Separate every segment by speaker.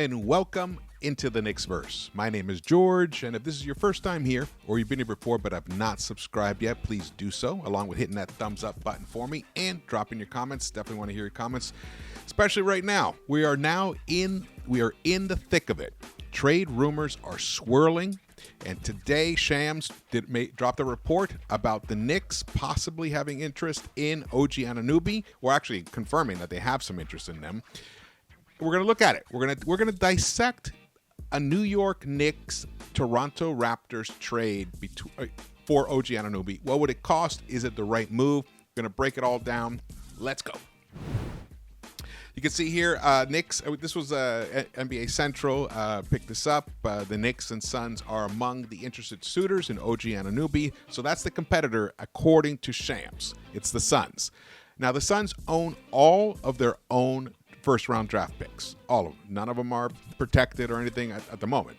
Speaker 1: and welcome into the Knicks-Verse. My name is George, and if this is your first time here, or you've been here before but have not subscribed yet, please do so, along with hitting that thumbs up button for me and dropping your comments. Definitely want to hear your comments, especially right now. We are in the thick of it. Trade rumors are swirling, and today Shams dropped a report about the Knicks possibly having interest in OG Anunoby, or actually confirming that they have some interest in them. We're going to look at it. We're going to dissect a New York Knicks Toronto Raptors trade for OG Anunoby. What would it cost? Is it the right move? We're going to break it all down. Let's go. You can see here, Knicks, this was NBA Central, picked this up. The Knicks and Suns are among the interested suitors in OG Anunoby. So that's the competitor, according to Shams. It's the Suns. Now, the Suns own all of their own first-round draft picks. All of them. None of them are protected or anything at the moment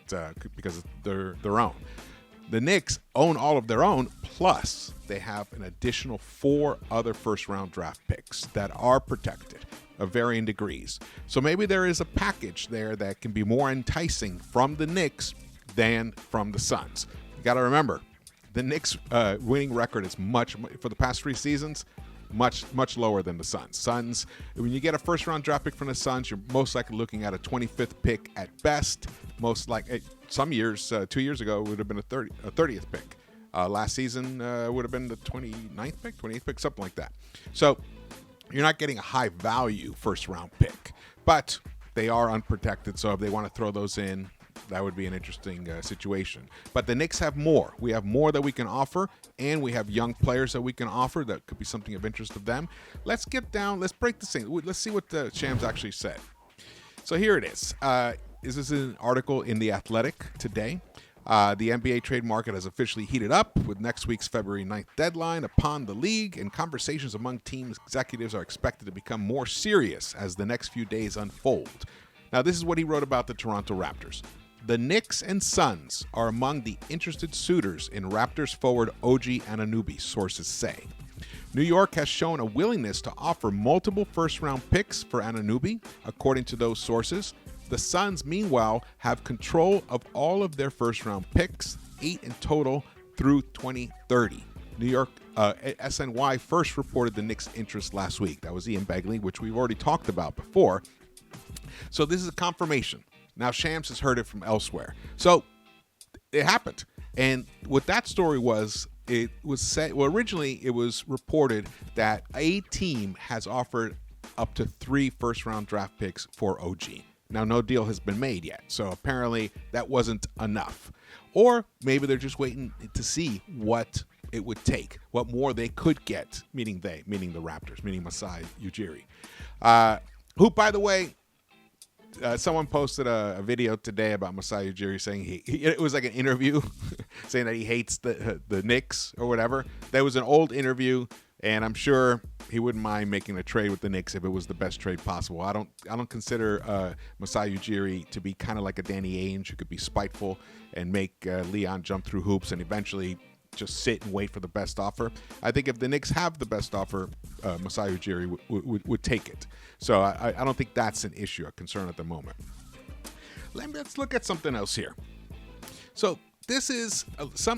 Speaker 1: because they're their own. The Knicks own all of their own, plus they have an additional 4 other first-round draft picks that are protected of varying degrees. So maybe there is a package there that can be more enticing from the Knicks than from the Suns. You got to remember, the Knicks' winning record is for the past 3 seasons, much lower than the Suns. Suns, when you get a first-round draft pick from the Suns, you're most likely looking at a 25th pick at best. Most like some years, 2 years ago, it would have been a 30th pick. Last season would have been the 29th pick, 28th pick, something like that. So you're not getting a high-value first-round pick, but they are unprotected. So if they want to throw those in, that would be an interesting situation. But the Knicks have more. We have more that we can offer, and we have young players that we can offer that could be something of interest to them. Let's get down. Let's break this thing. Let's see what Shams actually said. So here it is. This is an article in The Athletic today. The NBA trade market has officially heated up with next week's February 9th deadline upon the league, and conversations among team executives are expected to become more serious as the next few days unfold. Now, this is what he wrote about the Toronto Raptors. The Knicks and Suns are among the interested suitors in Raptors forward OG Anunoby, sources say. New York has shown a willingness to offer multiple first-round picks for Anunoby, according to those sources. The Suns, meanwhile, have control of all of their first-round picks, 8 in total, through 2030. New York SNY first reported the Knicks' interest last week. That was Ian Begley, which we've already talked about before. So this is a confirmation. Now, Shams has heard it from elsewhere. So it happened. And what that story was, it was said, well, originally it was reported that a team has offered up to 3 first-round draft picks for OG. Now, no deal has been made yet. So apparently that wasn't enough. Or maybe they're just waiting to see what it would take, what more they could get, meaning the Raptors, meaning Masai Ujiri. Who, by the way, someone posted a video today about Masai Ujiri saying it was like an interview saying that he hates the Knicks or whatever. That was an old interview, and I'm sure he wouldn't mind making a trade with the Knicks if it was the best trade possible. I don't consider Masai Ujiri to be kind of like a Danny Ainge who could be spiteful and make Leon jump through hoops and eventually just sit and wait for the best offer. I think if the Knicks have the best offer, Masai Ujiri would take it. So I don't think that's an issue, a concern at the moment. Let's look at something else here. So this is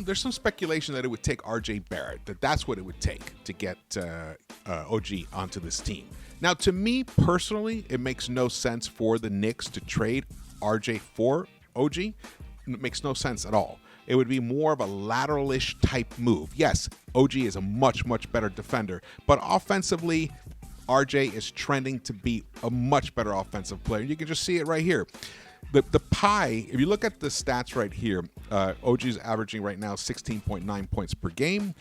Speaker 1: there's some speculation that it would take RJ Barrett, that's what it would take to get OG onto this team. Now, to me personally, it makes no sense for the Knicks to trade RJ for OG. It makes no sense at all. It would be more of a lateral-ish type move. Yes, OG is a much better defender, but offensively, RJ is trending to be a much better offensive player. You can just see it right here. The pie, if you look at the stats right here, OG is averaging right now 16.9 points per game.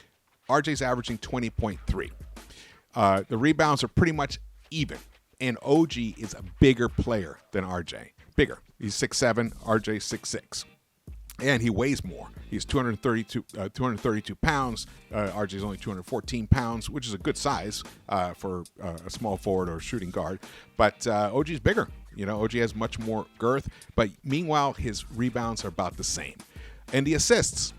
Speaker 1: RJ's averaging 20.3. The rebounds are pretty much even, and OG is a bigger player than RJ. Bigger. He's 6'7", RJ's 6'6". And he weighs more. He's 232 pounds. RJ's only 214 pounds, which is a good size for a small forward or shooting guard. But OG's bigger. OG has much more girth. But meanwhile, his rebounds are about the same. And the assists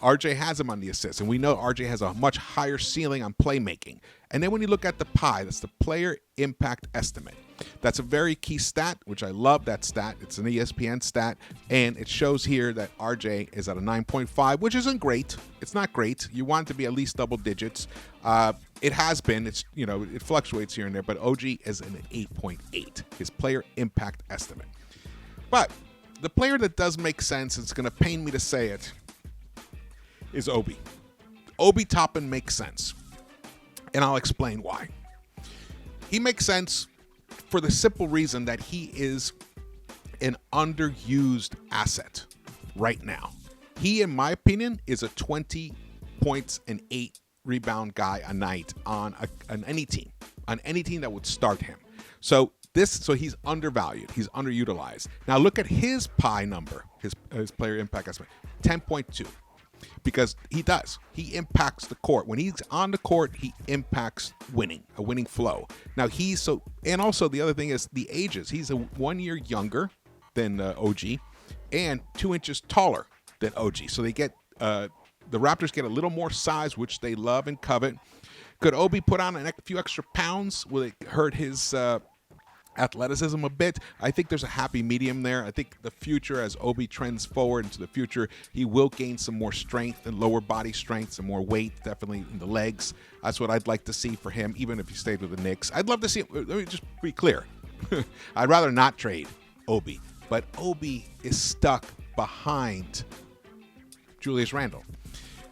Speaker 1: RJ has him on the assists, and we know RJ has a much higher ceiling on playmaking. And then when you look at the pie, that's the player impact estimate. That's a very key stat, which I love that stat. It's an ESPN stat, and it shows here that RJ is at a 9.5, which isn't great. It's not great. You want it to be at least double digits. It has been. It's, you know, it fluctuates here and there, but OG is an 8.8, his player impact estimate. But the player that does make sense, it's going to pain me to say it, is Obi. Obi Toppin makes sense, and I'll explain why. He makes sense for the simple reason that he is an underused asset right now. He, in my opinion, is a 20 points and 8 rebound guy a night on any team that would start him. So he's undervalued. He's underutilized. Now look at his pie number, his player impact estimate, 10.2. Because he impacts the court. When he's on the court, he impacts a winning flow. Now and also the other thing is the ages. He's 1 year younger than OG and 2 inches taller than OG. So they get, the Raptors get a little more size, which they love and covet. Could Obi put on a few extra pounds? Will it hurt his athleticism a bit? I think there's a happy medium there. I think the future, as Obi trends forward into the future, he will gain some more strength and lower body strength, some more weight, definitely in the legs. That's what I'd like to see for him, even if he stayed with the Knicks. I'd love to see him. Let me just be clear. I'd rather not trade Obi, but Obi is stuck behind Julius Randle.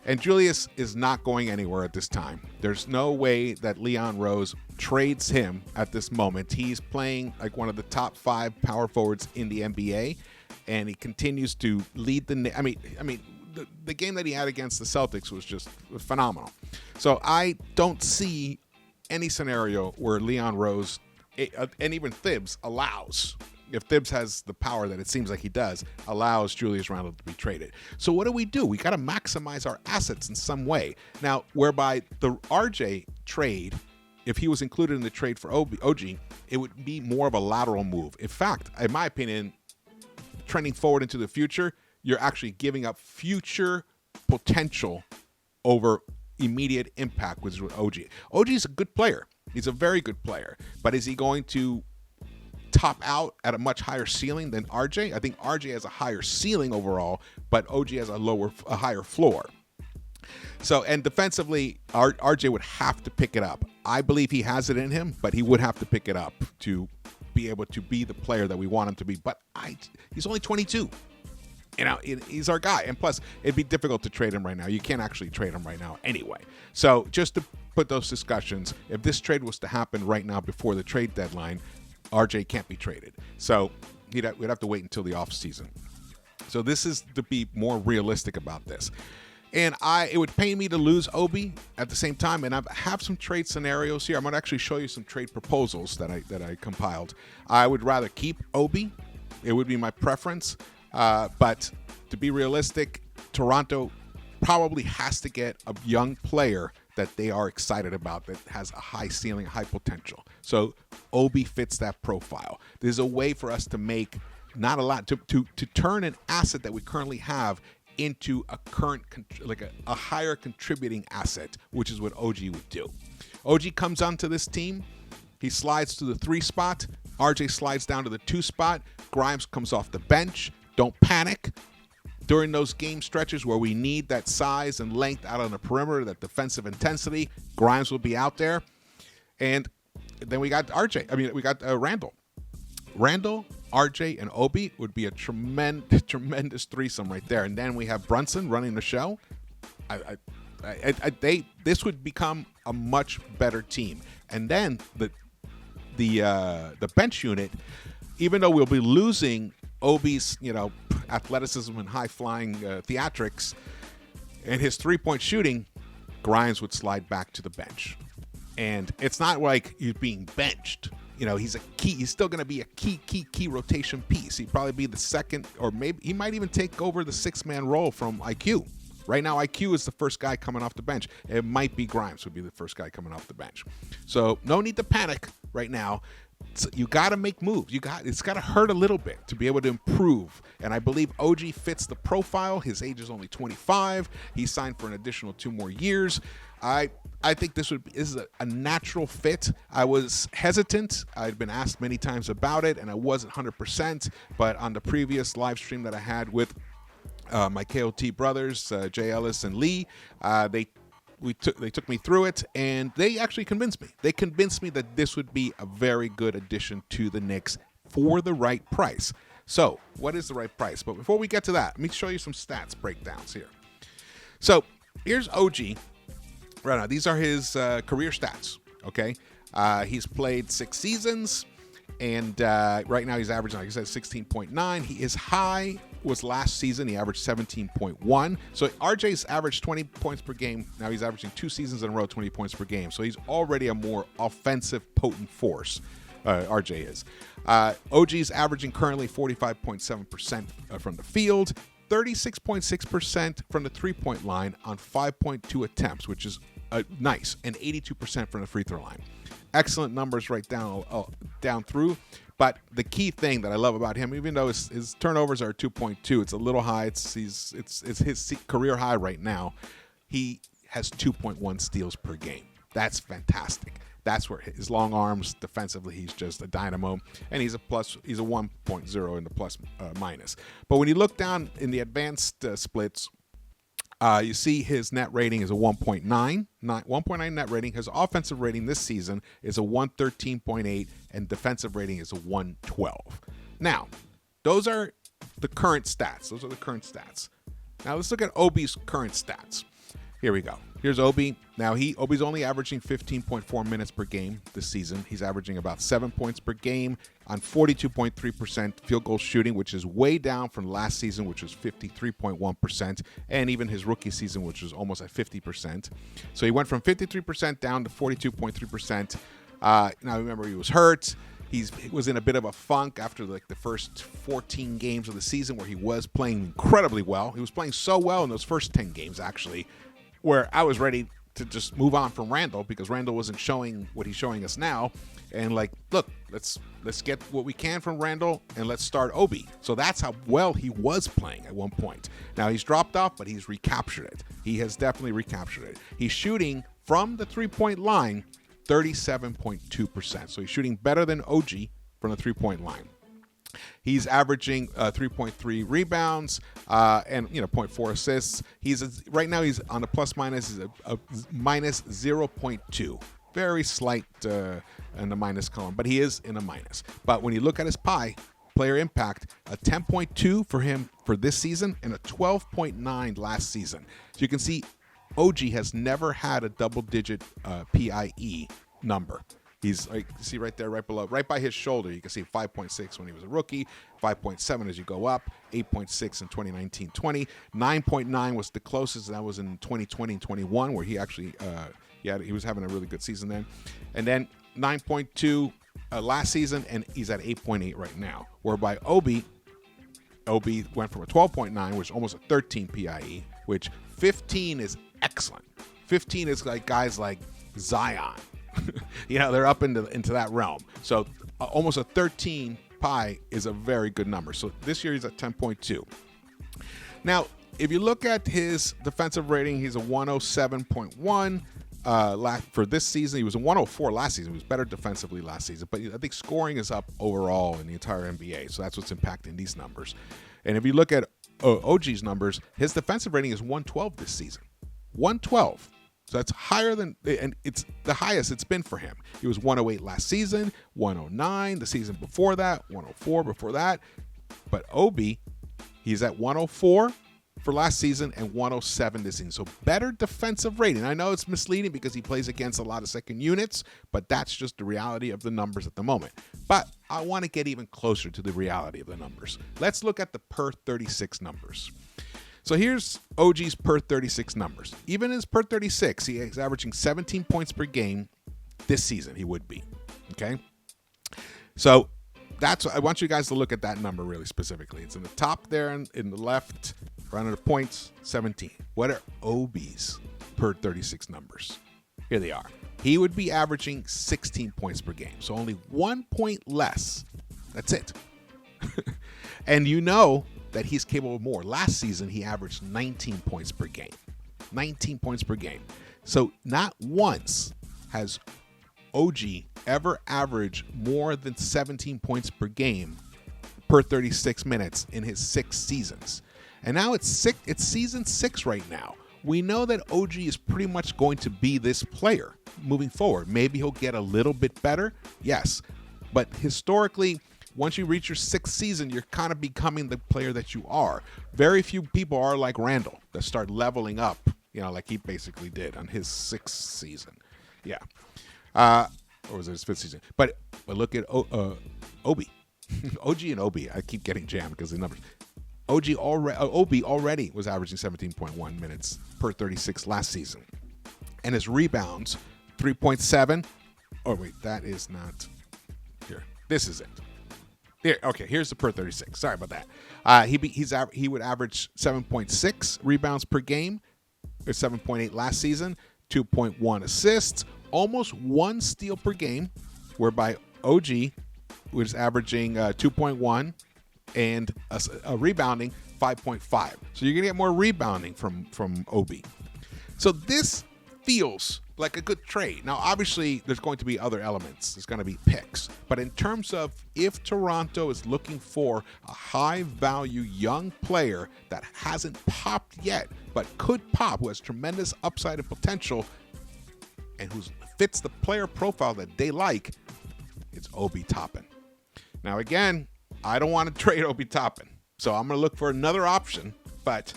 Speaker 1: And Julius is not going anywhere at this time. There's no way that Leon Rose trades him at this moment. He's playing like one of the top 5 power forwards in the NBA, and he continues to lead the. I mean, the game that he had against the Celtics was just phenomenal. So I don't see any scenario where Leon Rose and even Thibs allows. If Thibs has the power that it seems like he does, allows Julius Randle to be traded. So what do? We got to maximize our assets in some way. Now, whereby the RJ trade, if he was included in the trade for OG, it would be more of a lateral move. In fact, in my opinion, trending forward into the future, you're actually giving up future potential over immediate impact with OG. OG is a good player. He's a very good player. But is he going to top out at a much higher ceiling than RJ? I think RJ has a higher ceiling overall, but OG has a higher floor. So, and defensively, RJ would have to pick it up. I believe he has it in him, but he would have to pick it up to be able to be the player that we want him to be. But he's only 22. You know, he's our guy. And plus, it'd be difficult to trade him right now. You can't actually trade him right now anyway. So just to put those discussions, if this trade was to happen right now before the trade deadline, RJ can't be traded. So we'd have to wait until the offseason. So this is to be more realistic about this. And it would pain me to lose Obi at the same time. And I have some trade scenarios here. I'm going to actually show you some trade proposals that I compiled. I would rather keep Obi. It would be my preference. But to be realistic, Toronto probably has to get a young player that they are excited about, that has a high ceiling, high potential. So Obi fits that profile. There's a way for us to make not a lot, to turn an asset that we currently have into a a higher contributing asset, which is what OG would do. OG comes onto this team. He slides to the 3 spot. RJ slides down to the 2 spot. Grimes comes off the bench. Don't panic. During those game stretches where we need that size and length out on the perimeter, that defensive intensity, Grimes will be out there. And then we got Randle. Randle, RJ, and Obi would be a tremendous threesome right there. And then we have Brunson running the show. This would become a much better team. And then the bench unit, even though we'll be losing Obi's, athleticism and high-flying theatrics and his three-point shooting, Grimes would slide back to the bench. And it's not like he's being benched. He's a key. He's still going to be a key rotation piece. He'd probably be the second, or maybe he might even take over the 6-man role from IQ. Right now, IQ is the first guy coming off the bench. It might be Grimes would be the first guy coming off the bench. So no need to panic right now. you got to make moves. It's got to hurt a little bit to be able to improve. And I believe OG fits the profile. His age is only 25. He signed for an additional 2 more years. I think this is a natural fit. I was hesitant. I'd been asked many times about it, and I wasn't 100%. But on the previous live stream that I had with my KOT brothers, Jay Ellis and Lee, they took me through it, and they actually convinced me. They convinced me that this would be a very good addition to the Knicks for the right price. So, what is the right price? But before we get to that, let me show you some stats breakdowns here. So, here's OG. Right now, these are his career stats, okay? He's played 6 seasons, and right now he's averaging, like I said, 16.9. His high was last season. He averaged 17.1. So RJ's averaged 20 points per game. Now he's averaging 2 seasons in a row, 20 points per game. So he's already a more offensive, potent force. RJ is. OG's averaging currently 45.7% from the field, 36.6% from the three-point line on 5.2 attempts, which is nice, and 82% from the free throw line. Excellent numbers right down through. But the key thing that I love about him, even though his turnovers are 2.2, it's a little high. It's his career high right now. He has 2.1 steals per game. That's fantastic. That's where his long arms defensively, he's just a dynamo, and he's a 1.0 in the plus minus. But when you look down in the advanced splits, you see his net rating is a 1.9 net rating. His offensive rating this season is a 113.8, and defensive rating is a 112. Now, those are the current stats. Now, let's look at Obi's current stats. Here we go. Here's Obi. Now, Obi's only averaging 15.4 minutes per game this season. He's averaging about 7 points per game on 42.3% field goal shooting, which is way down from last season, which was 53.1%, and even his rookie season, which was almost at 50%. So he went from 53% down to 42.3%. Now, remember, he was hurt. He was in a bit of a funk after the first 14 games of the season where he was playing incredibly well. He was playing so well in those first 10 games, actually, where I was ready to just move on from Randall because Randall wasn't showing what he's showing us now. And look, let's get what we can from Randall and let's start Obi. So that's how well he was playing at one point. Now he's dropped off, but he's recaptured it. He has definitely recaptured it. He's shooting from the three-point line 37.2%. So he's shooting better than OG from the three-point line. He's averaging 3.3 rebounds and 0.4 assists. Right now he's on the plus minus is a minus 0.2. Very slight in the minus column, but he is in a minus. But when you look at his player impact, a 10.2 for him for this season and a 12.9 last season. So you can see OG has never had a double-digit PIE number. He's, you see right there, right below, right by his shoulder, you can see 5.6 when he was a rookie, 5.7 as you go up, 8.6 in 2019-20, 9.9 was the closest, and that was in 2020 and 21, where he actually, he was having a really good season then. And then 9.2 last season, and he's at 8.8 right now. Whereby Obi went from a 12.9, which is almost a 13 PIE, which 15 is excellent. 15 is like guys like Zion. They're up into that realm. So almost a 13 pi is a very good number. So this year he's at 10.2. Now, if you look at his defensive rating, he's a 107.1 for this season. He was a 104 last season. He was better defensively last season. But I think scoring is up overall in the entire NBA. So that's what's impacting these numbers. And if you look at OG's numbers, his defensive rating is 112 this season. 112. So that's higher than, and it's the highest it's been for him. He was 108 last season, 109 the season before that, 104 before that. But Obi, he's at 104 for last season and 107 this season. So better defensive rating. I know it's misleading because he plays against a lot of second units, but that's just the reality of the numbers at the moment. But I want to get even closer to the reality of the numbers. Let's look at the per 36 numbers. So here's OG's per 36 numbers. Even his per 36, he is averaging 17 points per game this season. He would be, okay? So I want you guys to look at that number really specifically. It's in the top there in the left, right under the points, 17. What are OB's per 36 numbers? Here they are. He would be averaging 16 points per game, so only 1 point less. That's it. And you know that he's capable of more. Last season, he averaged 19 points per game. 19 points per game. So not once has OG ever averaged more than 17 points per game per 36 minutes in his 6 seasons. And now it's season 6 right now. We know that OG is pretty much going to be this player moving forward. Maybe he'll get a little bit better, yes. But historically, once you reach your 6th season, you're kind of becoming the player that you are. Very few people are like Randall that start leveling up, like he basically did on his 6th season. Yeah. Or was it his 5th season? But look at Obi. OG and Obi. I keep getting jammed because the numbers. Obi already was averaging 17.1 minutes per 36 last season. And his rebounds, 3.7. Oh, wait, that is not here. This is it. Here, okay, here's the per 36. Sorry about that. He would average 7.6 rebounds per game, or 7.8 last season, 2.1 assists, almost 1 steal per game, whereby OG was averaging 2.1 and a rebounding 5.5. So you're going to get more rebounding from OB. So this feels like a good trade. Now, obviously, there's going to be other elements. There's going to be picks. But in terms of if Toronto is looking for a high-value young player that hasn't popped yet, but could pop, who has tremendous upside and potential, and who fits the player profile that they like, it's Obi Toppin. Now, again, I don't want to trade Obi Toppin, so I'm going to look for another option, but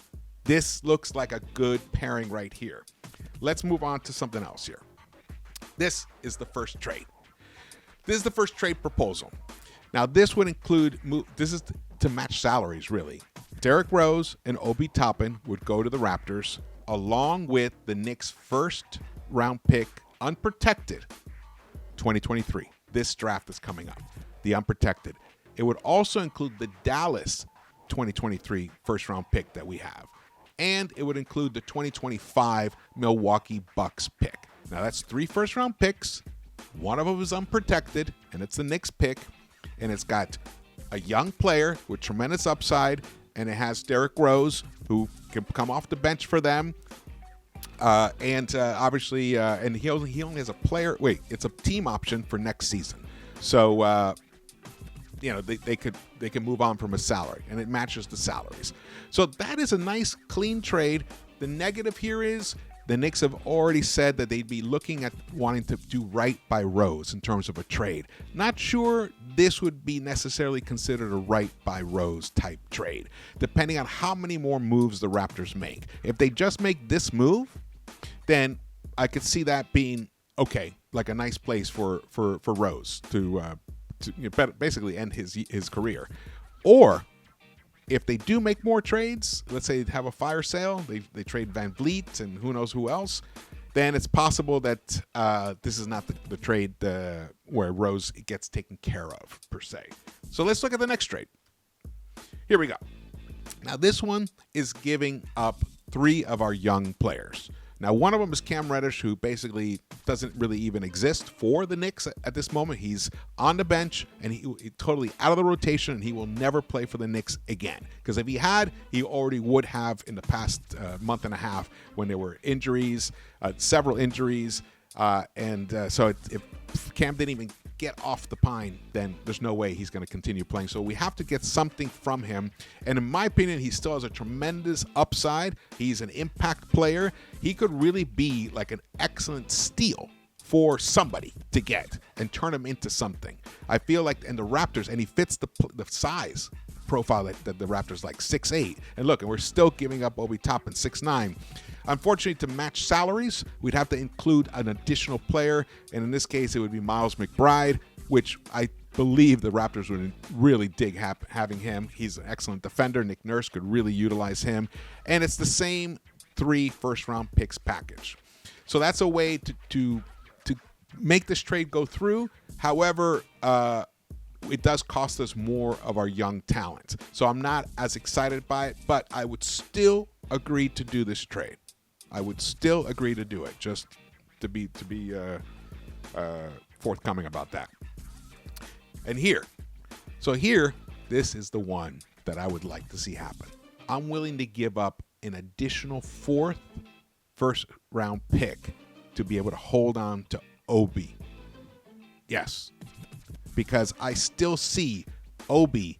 Speaker 1: this looks like a good pairing right here. Let's move on to something else here. This is the first trade. This is the first trade proposal. Now, this would include, this is to match salaries, really. Derrick Rose and Obi Toppin would go to the Raptors, along with the Knicks' first round pick, unprotected, 2023. This draft is coming up, the unprotected. It would also include the Dallas 2023 first round pick that we have. And it would include the 2025 Milwaukee Bucks pick. Now, that's 3 first round picks. One of them is unprotected, and it's the Knicks pick. And it's got a young player with tremendous upside, and it has Derrick Rose, who can come off the bench for them. Obviously, and he only has a player. Wait, it's a team option for next season. So, they can move on from a salary, and it matches the salaries. So that is a nice, clean trade. The negative here is the Knicks have already said that they'd be looking at wanting to do right by Rose in terms of a trade. Not sure this would be necessarily considered a right by Rose type trade, depending on how many more moves the Raptors make. If they just make this move, then I could see that being okay, like a nice place for Rose to basically end his career. Or if they do make more trades, let's say they have a fire sale, they trade Van Vliet and who knows who else, then it's possible that this is not the trade where Rose gets taken care of, per se. So let's look at the next trade. Here we go. Now, this one is giving up 3 of our young players. Now, one of them is Cam Reddish, who basically doesn't really even exist for the Knicks at this moment. He's on the bench, and he's totally out of the rotation, and he will never play for the Knicks again. Because if he had, he already would have in the past month and a half when there were injuries, several injuries. So if Cam didn't even get off the pine, then there's no way he's going to continue playing. So we have to get something from him. And in my opinion, he still has a tremendous upside. He's an impact player. He could really be like an excellent steal for somebody to get and turn him into something. I feel like, and the Raptors, and he fits the size profile that the Raptors like, 6'8". And look, and we're still giving up Obi Toppin 6'9". Unfortunately, to match salaries, we'd have to include an additional player, and in this case, it would be Miles McBride, which I believe the Raptors would really dig having him. He's an excellent defender. Nick Nurse could really utilize him, and it's the same 3 first-round picks package. So that's a way to make this trade go through. However, it does cost us more of our young talent. So I'm not as excited by it, but I would still agree to do this trade. I would still agree to do it. Just to be forthcoming about that. And here, this is the one that I would like to see happen. I'm willing to give up an additional 4th first-round pick to be able to hold on to Obi. Yes, because I still see Obi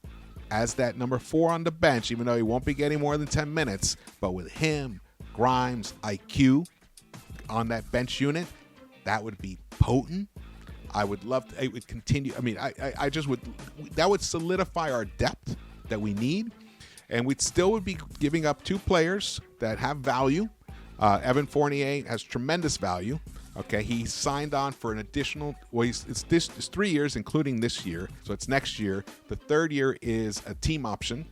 Speaker 1: as that number 4 on the bench, even though he won't be getting more than 10 minutes. But with him, Grimes, IQ on that bench unit, that would be potent. I would love to, it would continue. I mean, I just would, that would solidify our depth that we need. And we still would be giving up 2 players that have value. Evan Fournier has tremendous value. Okay, he signed on for an additional, well, it's 3 years, including this year. So it's next year. The 3rd year is a team option.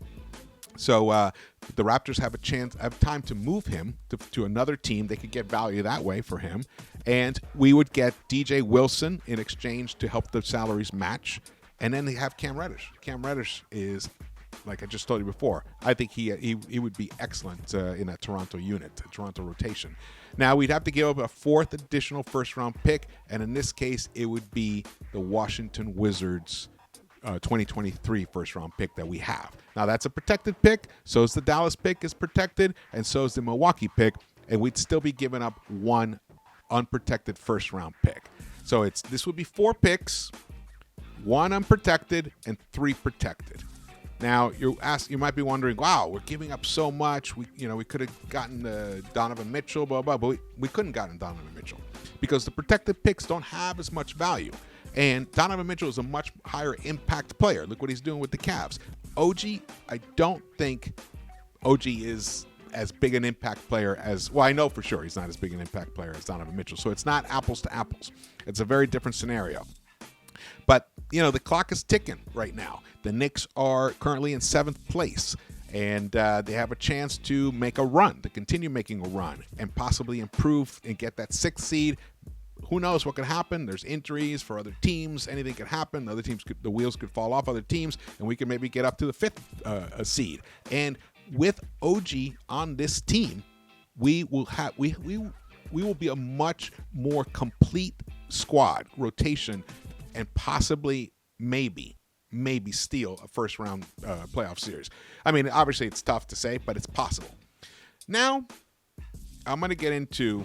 Speaker 1: So the Raptors have time to move him to another team. They could get value that way for him. And we would get DJ Wilson in exchange to help the salaries match. And then they have Cam Reddish. Cam Reddish is, like I just told you before, I think he would be excellent in that Toronto unit, Toronto rotation. Now, we'd have to give up a 4th additional first-round pick, and in this case, it would be the Washington Wizards 2023 first-round pick that we have. Now, that's a protected pick. So is the Dallas pick is protected, and so is the Milwaukee pick, and we'd still be giving up 1 unprotected first-round pick. So this would be 4 picks, 1 unprotected, and 3 protected. Now, you might be wondering, wow, we're giving up so much. We could have gotten Donovan Mitchell, blah, blah, but we couldn't gotten Donovan Mitchell because the protected picks don't have as much value. And Donovan Mitchell is a much higher impact player. Look what he's doing with the Cavs. OG, I don't think OG is as big an impact player as, well, I know for sure he's not as big an impact player as Donovan Mitchell. So it's not apples to apples. It's a very different scenario. But, the clock is ticking right now. The Knicks are currently in 7th place, and they have a chance to make a run, to continue making a run, and possibly improve and get that 6th seed. Who knows what could happen? There's injuries for other teams. Anything could happen. Other teams, the wheels could fall off other teams, and we can maybe get up to the 5th seed. And with OG on this team, we will be a much more complete squad rotation, and possibly maybe steal a first-round playoff series. I mean, obviously it's tough to say, but it's possible. Now, I'm going to get into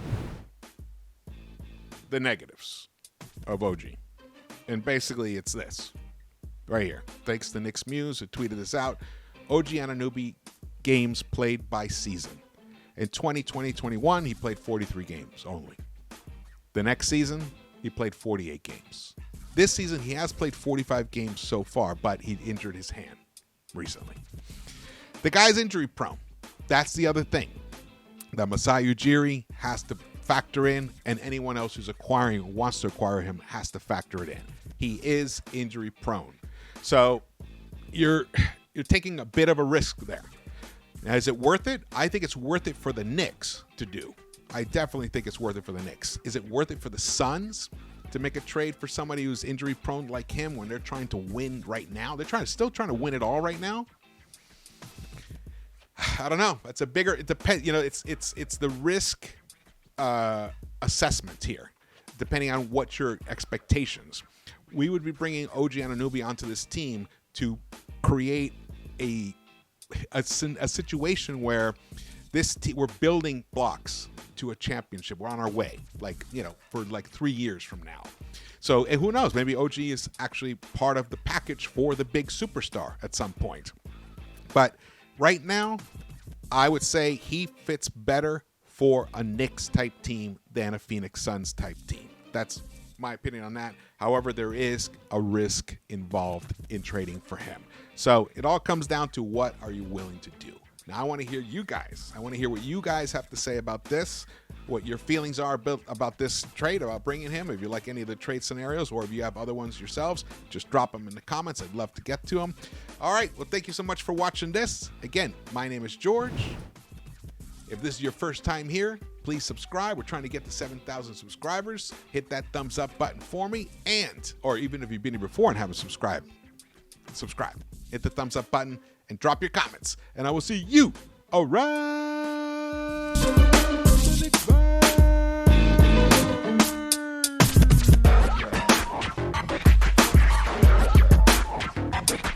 Speaker 1: the negatives of OG. And basically it's this right here. Thanks to Knicks Muse, who tweeted this out. OG Anunoby games played by season. In 2020-21, he played 43 games only. The next season, he played 48 games. This season, he has played 45 games so far, but he injured his hand recently. The guy's injury prone. That's the other thing that Masai Ujiri has to factor in, and anyone else who's acquiring or wants to acquire him has to factor it in. He is injury prone. So you're taking a bit of a risk there. Now, is it worth it? I think it's worth it for the Knicks to do. I definitely think it's worth it for the Knicks. Is it worth it for the Suns to make a trade for somebody who's injury prone like him when they're trying to win right now? They're still trying to win it all right now. I don't know. It's a bigger. It depends. It's the risk assessment here, depending on what your expectations. We would be bringing OG Anunoby onto this team to create a situation where we're building blocks to a championship. We're on our way, for 3 years from now. So, and who knows? Maybe OG is actually part of the package for the big superstar at some point. But right now, I would say he fits better for a Knicks type team than a Phoenix Suns type team. That's my opinion on that. However, there is a risk involved in trading for him. So it all comes down to what are you willing to do. Now, I want to hear you guys. I want to hear what you guys have to say about this, what your feelings are about this trade, about bringing him. If you like any of the trade scenarios, or if you have other ones yourselves, just drop them in the comments. I'd love to get to them. All right. Well, thank you so much for watching this. Again, my name is George. If this is your first time here, please subscribe. We're trying to get to 7,000 subscribers. Hit that thumbs up button for me. Or even if you've been here before and haven't subscribed, subscribe. Hit the thumbs up button and drop your comments. And I will see you around.